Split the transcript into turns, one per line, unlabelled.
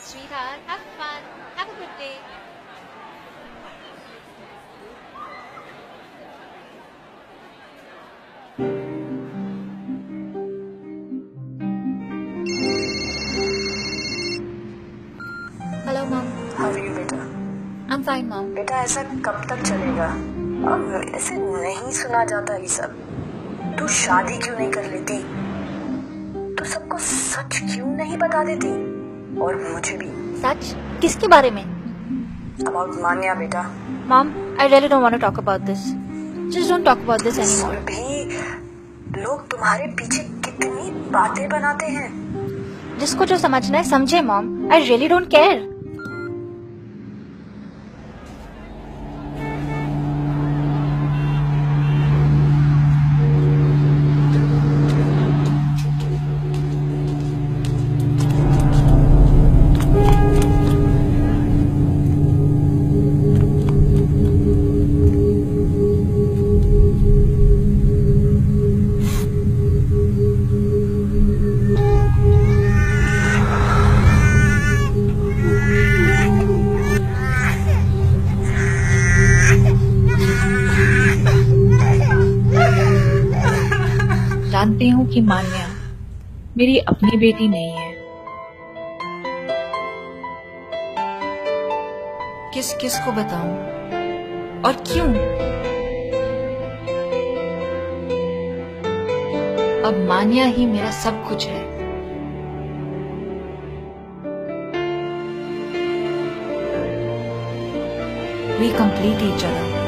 Sweetheart, have fun. Have a good day. Hello, Mom.
How are you बेटा?
I'm fine, Mom.
बेटा ऐसा कब तक चलेगा? अब ऐसे नहीं सुना जाता ये सब। तू शादी क्यों नहीं कर लेती? तू सबको सच क्यों नहीं बता देती? और मुझे भी।
सच? किसके बारे में?
अबाउट मान्या बेटा।
Mom, I really don't want to talk about this. Just don't talk about this anymore.
भी लोग तुम्हारे पीछे कितनी बातें बनाते हैं।
जिसको जो समझना है समझे, Mom. I really don't care.
जानती हूँ कि मान्या मेरी अपनी बेटी नहीं है। किस किस को बताऊं और क्यों? अब मान्या ही मेरा सब कुछ है। We complete each other.